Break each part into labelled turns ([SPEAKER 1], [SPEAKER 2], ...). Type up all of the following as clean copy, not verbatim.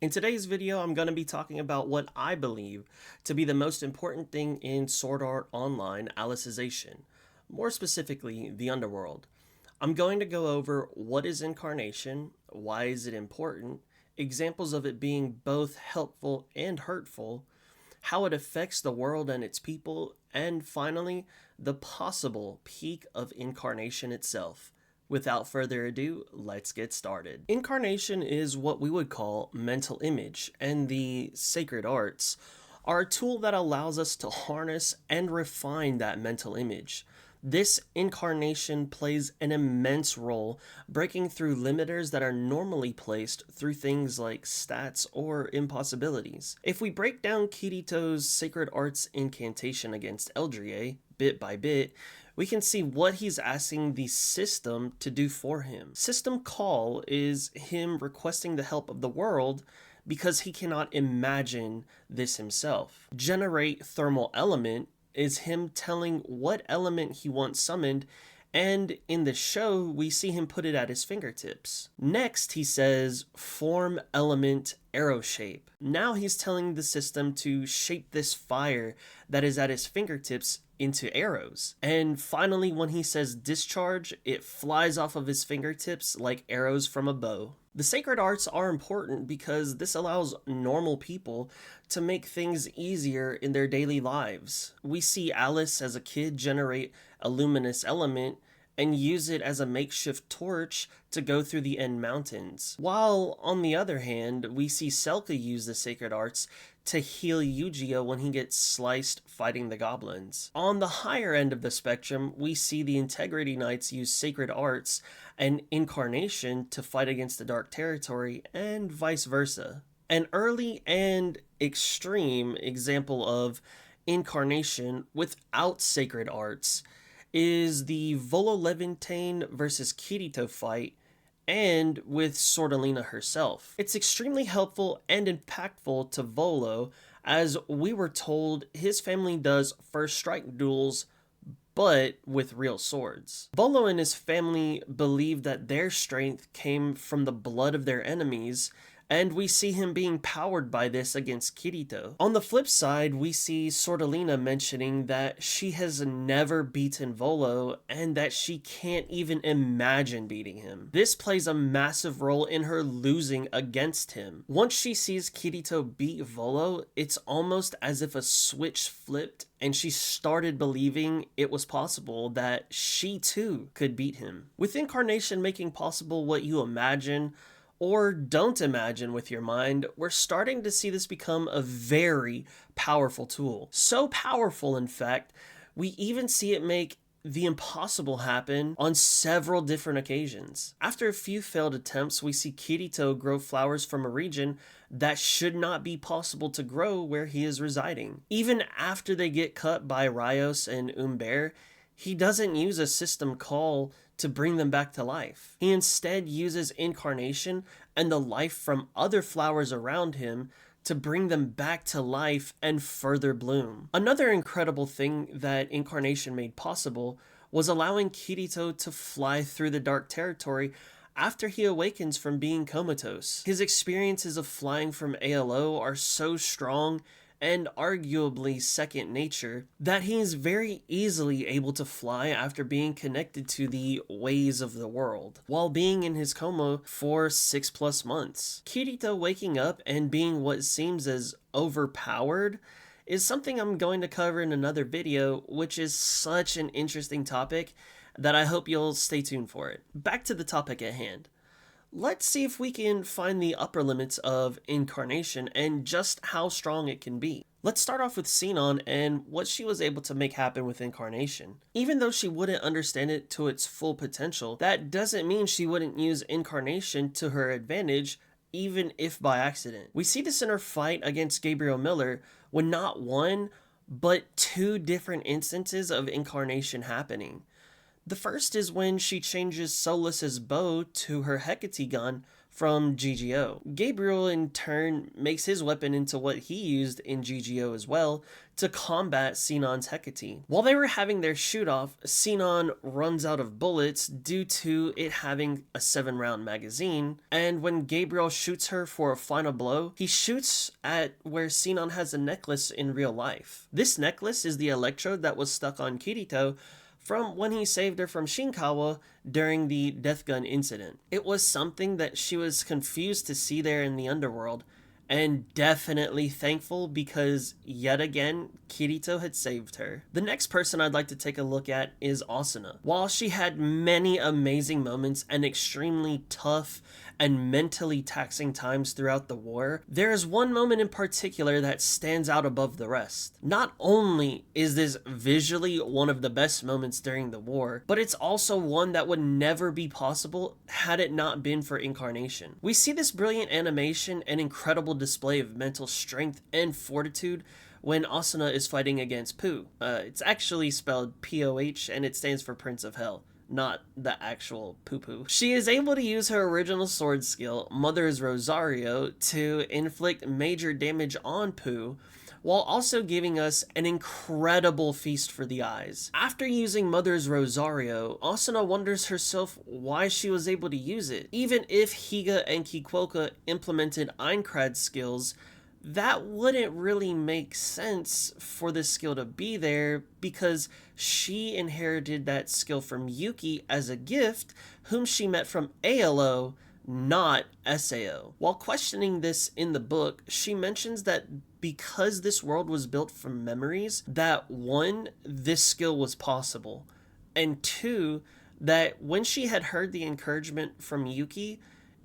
[SPEAKER 1] In today's video, I'm going to be talking about what I believe to be the most important thing in Sword Art Online Alicization, more specifically, the Underworld. I'm going to go over what is incarnation, why is it important, examples of it being both helpful and hurtful, how it affects the world and its people, and finally, the possible peak of incarnation itself. Without further ado, let's get started. Incarnation is what we would call mental image, and the sacred arts are a tool that allows us to harness and refine that mental image. This incarnation plays an immense role, breaking through limiters that are normally placed through things like stats or impossibilities. If we break down Kirito's Sacred Arts incantation against Eldrie, bit by bit, we can see what he's asking the system to do for him. System call is him requesting the help of the world because he cannot imagine this himself. Generate thermal element is him telling what element he wants summoned, and in the show, we see him put it at his fingertips. Next, he says, form element arrow shape. Now he's telling the system to shape this fire that is at his fingertips into arrows. And finally, when he says discharge, it flies off of his fingertips like arrows from a bow. The sacred arts are important because this allows normal people to make things easier in their daily lives. We see Alice as a kid generate a luminous element and use it as a makeshift torch to go through the end mountains. While, on the other hand, we see Selka use the sacred arts to heal Yu-Gi-Oh when he gets sliced fighting the goblins. On the higher end of the spectrum, we see the Integrity Knights use sacred arts and incarnation to fight against the Dark Territory, and vice versa. An early and extreme example of incarnation without sacred arts is the Volo Levantine versus Kirito fight, and with Swordalina herself. It's extremely helpful and impactful to Volo, as we were told his family does first strike duels but with real swords. Volo and his family believe that their strength came from the blood of their enemies, and we see him being powered by this against Kirito. On the flip side, we see Swordalina mentioning that she has never beaten Volo and that she can't even imagine beating him. This plays a massive role in her losing against him. Once she sees Kirito beat Volo, it's almost as if a switch flipped and she started believing it was possible that she too could beat him. With incarnation making possible what you imagine or don't imagine with your mind, we're starting to see this become a very powerful tool. So powerful, in fact, we even see it make the impossible happen on several different occasions. After a few failed attempts, we see Kirito grow flowers from a region that should not be possible to grow where he is residing. Even after they get cut by Rios and Umber, he doesn't use a system call to bring them back to life. He instead uses incarnation and the life from other flowers around him to bring them back to life and further bloom. Another incredible thing that incarnation made possible was allowing Kirito to fly through the Dark Territory after he awakens from being comatose. His experiences of flying from ALO are so strong and arguably second nature that he is very easily able to fly after being connected to the ways of the world, while being in his coma for 6+ months. Kirito waking up and being what seems as overpowered is something I'm going to cover in another video, which is such an interesting topic that I hope you'll stay tuned for it. Back to the topic at hand. Let's see if we can find the upper limits of incarnation and just how strong it can be. Let's start off with Sinon and what she was able to make happen with incarnation. Even though she wouldn't understand it to its full potential, that doesn't mean she wouldn't use incarnation to her advantage, even if by accident. We see this in her fight against Gabriel Miller when not one, but two different instances of incarnation happening. The first is when she changes Solus's bow to her Hecate gun from GGO. Gabriel in turn makes his weapon into what he used in GGO as well to combat Sinon's Hecate. While they were having their shoot-off, Sinon runs out of bullets due to it having a 7-round magazine, and when Gabriel shoots her for a final blow, he shoots at where Sinon has a necklace in real life. This necklace is the electrode that was stuck on Kirito from when he saved her from Shinkawa during the death gun incident. It was something that she was confused to see there in the Underworld, and definitely thankful because, yet again, Kirito had saved her. The next person I'd like to take a look at is Asuna. While she had many amazing moments and extremely tough and mentally taxing times throughout the war, there is one moment in particular that stands out above the rest. Not only is this visually one of the best moments during the war, but it's also one that would never be possible had it not been for Incarnation. We see this brilliant animation and incredible display of mental strength and fortitude when Asuna is fighting against Pooh. It's actually spelled P-O-H and it stands for Prince of Hell, not the actual poo-poo. She is able to use her original sword skill, Mother's Rosario, to inflict major damage on Pooh, while also giving us an incredible feast for the eyes. After using Mother's Rosario, Asuna wonders herself why she was able to use it. Even if Higa and Kikuoka implemented Aincrad's skills, that wouldn't really make sense for this skill to be there because she inherited that skill from Yuki as a gift, whom she met from ALO, not SAO. While questioning this in the book, she mentions that because this world was built from memories, that 1, this skill was possible, and 2, that when she had heard the encouragement from Yuki,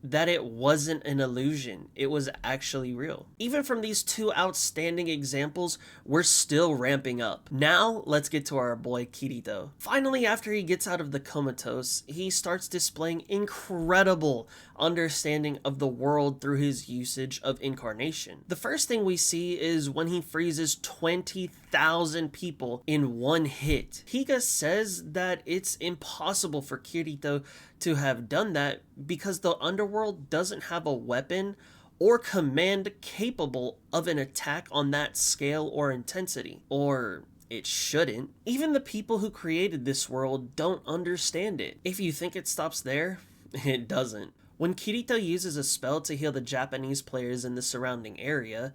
[SPEAKER 1] that it wasn't an illusion, it was actually real. Even from these 2 outstanding examples, we're still ramping up. Now, let's get to our boy Kirito. Finally, after he gets out of the comatose, he starts displaying incredible understanding of the world through his usage of Incarnation. The first thing we see is when he freezes 20,000 people in one hit. Higa says that it's impossible for Kirito to have done that because the Underworld doesn't have a weapon or command capable of an attack on that scale or intensity. Or it shouldn't. Even the people who created this world don't understand it. If you think it stops there, it doesn't. When Kirito uses a spell to heal the Japanese players in the surrounding area,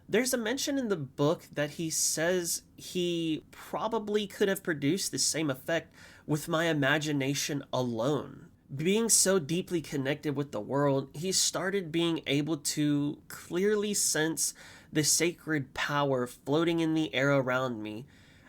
[SPEAKER 1] there's a mention in the book that he says he probably could have produced the same effect with my imagination alone. Being so deeply connected with the world, he started being able to clearly sense the sacred power floating in the air around me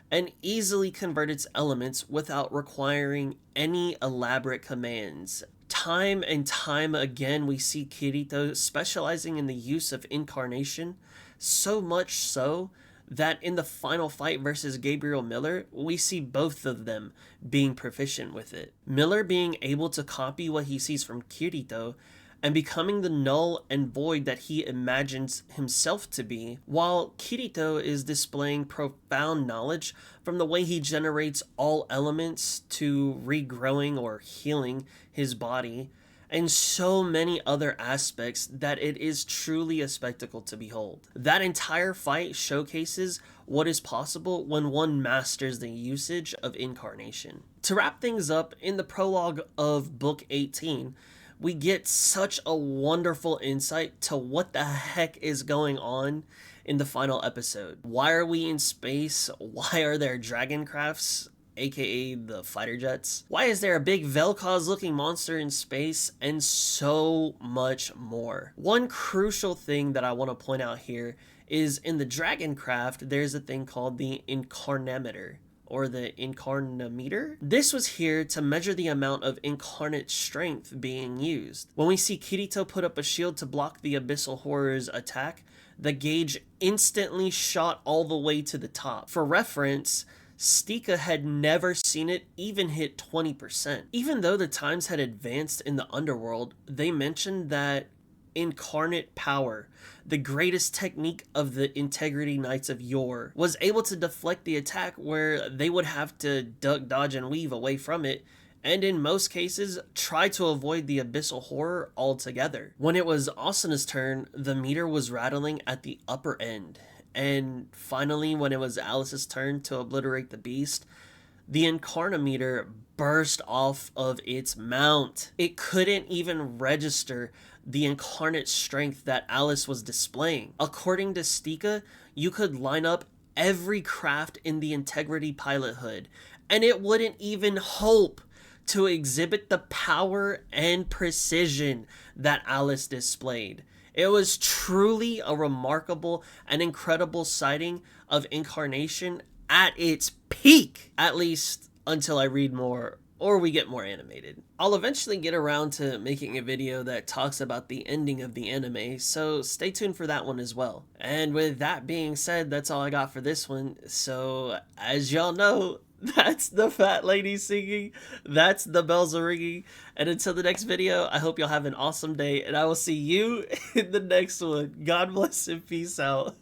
[SPEAKER 1] and easily convert its elements without requiring any elaborate commands. Time and time again, we see Kirito specializing in the use of Incarnation, so much so that in the final fight versus Gabriel Miller, we see both of them being proficient with it. Miller being able to copy what he sees from Kirito and becoming the null and void that he imagines himself to be, while Kirito is displaying profound knowledge from the way he generates all elements to regrowing or healing his body, and so many other aspects that it is truly a spectacle to behold. That entire fight showcases what is possible when one masters the usage of Incarnation. To wrap things up, in the prologue of Book 18, we get such a wonderful insight to what the heck is going on in the final episode. Why are we in space? Why are there dragon crafts, aka the fighter jets? Why is there a big Vel'Koz looking monster in space? And so much more. One crucial thing that I want to point out here is in the dragon craft, there's a thing called the Incarnameter, or the Incarnameter. This was here to measure the amount of incarnate strength being used. When we see Kirito put up a shield to block the Abyssal Horror's attack, the gauge instantly shot all the way to the top. For reference, Stika had never seen it even hit 20%. Even though the times had advanced in the Underworld, they mentioned that incarnate power, the greatest technique of the Integrity Knights of yore, was able to deflect the attack where they would have to duck, dodge, and weave away from it, and in most cases, try to avoid the abyssal horror altogether. When it was Asana's turn, the meter was rattling at the upper end, and finally, when it was Alice's turn to obliterate the beast, the Incarnometer burst off of its mount. It couldn't even register the incarnate strength that Alice was displaying. According to Stika, you could line up every craft in the Integrity Pilot Hood, and it wouldn't even hope to exhibit the power and precision that Alice displayed. It was truly a remarkable and incredible sighting of Incarnation at its peak, at least until I read more or we get more animated. I'll eventually get around to making a video that talks about the ending of the anime, so stay tuned for that one as well. And with that being said, that's all I got for this one. So as y'all know, that's the fat lady singing, that's the bells are ringing, and until the next video, I hope y'all have an awesome day, and I will see you in the next one. God bless and peace out.